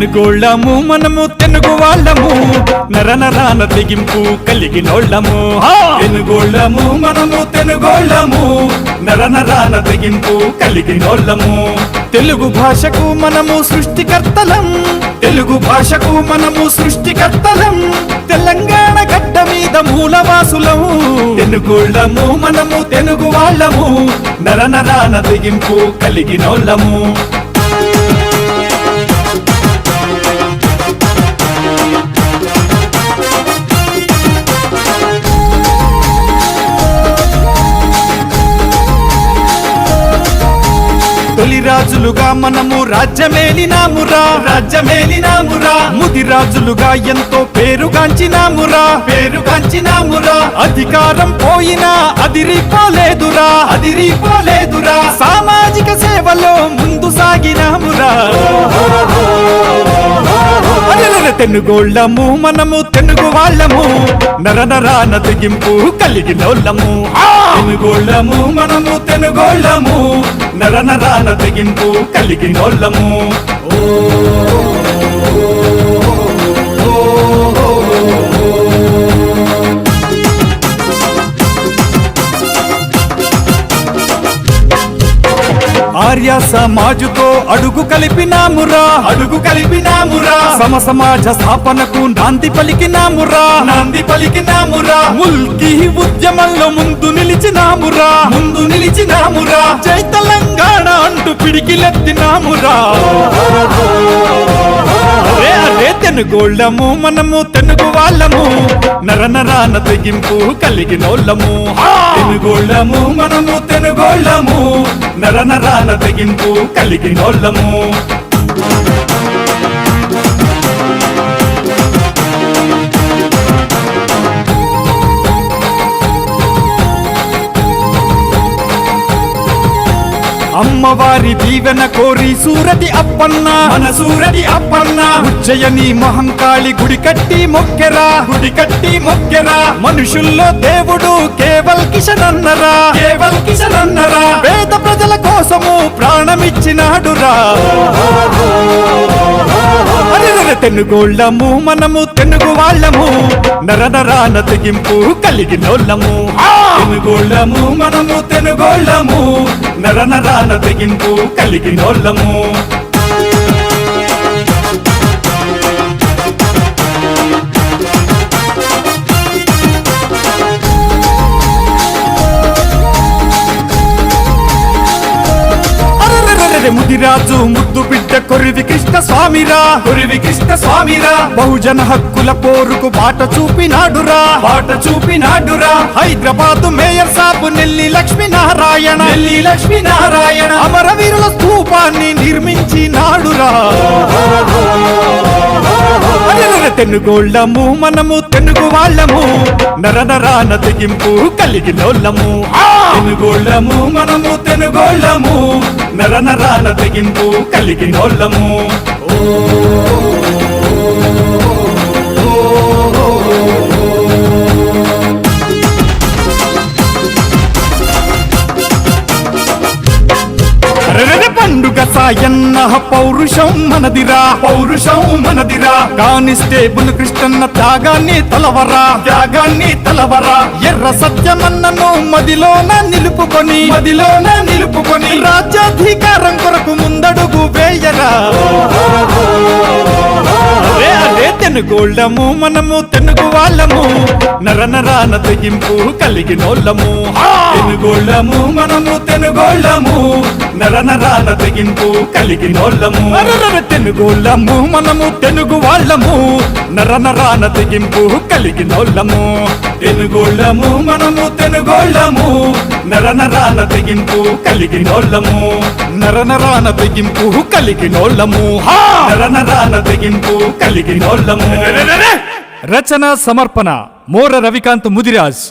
తెనుగోళ్ళము మనము తెనుగు వాళ్ళము నరనరాన తెగింపు కలిగినోళ్ళము తెనుగోళ్ళము మనము తెనుగోళ్ళము నరనరాన తెగింపు కలిగినోళ్ళము తెలుగు భాషకు మనము సృష్టికర్తలం తెలుగు భాషకు మనము సృష్టికర్తలం తెలంగాణ గడ్డ మీద మూలవాసులం తెనుగోళ్ళము మనము తెనుగు వాళ్ళము నరనరాన తెగింపు కలిగినోళ్ళము తొలి రాజులుగా మనము రాజ్యమేలినామురా ముది రాజులుగా ఎంతో పేరుగాంచినామురా అధికారం పోయినా అదిరిపోలేదురా సామాజిక సేవలో ముందు సాగినామురా తెనుగోళ్ళము మనము తెనుగు వాళ్ళము నరనరాన తెగింపు కలిగినోళ్ళము తెనుగోళ్ళము మనము తెనుగోళ్ళము నరనరాన తెగింపు కలిగినోళ్ళము ఆర్య సమాజుతో అడుగు కలిపినామురా సమ సమాజ స్థాపనకు నాంది పలికినామురా ముల్కీ ఉద్యమంలో ముందు నిలిచినామురా జై తెలంగాణ అంటూ పిడికిలెత్తినామురా తెనుగోళ్ళము మనము తెనుగు వాళ్ళము నరనరాన తెగింపు కలిగినోళ్ళము తెనుగోళ్ళము మనము తెనుగోళ్ళము నరనరాన తెగింపు కలిగినోళ్ళము అమ్మవారి దీవెన కోరి సూరటి అప్పన్న ఉజ్జయిని మహంకాళి గుడి కట్టి మొక్కెరా మనుషుల్లో దేవుడు కేవల్ కిషన్ అన్నరా పేద ప్రజల కోసము ప్రాణమిచ్చినాడురా తెనుగోళ్ళము మనము తెనుగు వాళ్ళము నరనరాన తెగింపు కలిగినోళ్ళము తెనుగోళ్ళము మనము తెనుగోళ్ళము నరనరాన తెగింపు కలిగినోళ్ళము ముదిరాజు ముద్దు బిడ్డ కొరివి కృష్ణ స్వామిరా బహుజన హక్కుల పోరుకు బాట చూపినాడురా హైదరాబాద్ మేయర్ సాబు నెల్లి లక్ష్మీనారాయణ అమరవీరుల స్తూపాన్ని నిర్మించినాడురా తెనుగోళ్ళము మనము తెనుగు వాళ్ళము నరనరాన తెగింపు కలిగినోళ్ళము తెనుగోళ్ళము మనము తెనుగోళ్ళము నరనరాన తెగింపు కలిగినోళ్ళము పండుగ సాయన్న పౌరుషం మనదిరా కానిస్టేబుల్ కృష్ణన్న త్యాగాన్ని తలవరా ఎర్ర సత్యమన్నను మదిలోన నిలుపుకొని రాజ్యాధికారం కొరకు ముందడుగు వేయరా తెనుగోళ్ళము మనము తెనుగు వాళ్ళము నరనరాన తెగింపు కలిగినోళ్ళము తెనుగోళ్ళము మనము తెనుగోళ్ళము నరనరాన తెగింపు కలిగినోళ్ళము తెనుగోళ్ళము మనము తెనుగు వాళ్ళము నరనరాన తెగింపు కలిగినోళ్ళము తెనుగోళ్ళము మనము తెనుగోళ్ళము నరనరాన తెగింపు కలిగినోళ్ళము నరనరాన తెగింపు కలిగినోళ్ళము నరనరాన తెగింపు కలిగినోళ్ళము రచన సమర్పణ మోర రవికాంత్ ముదిరాజ్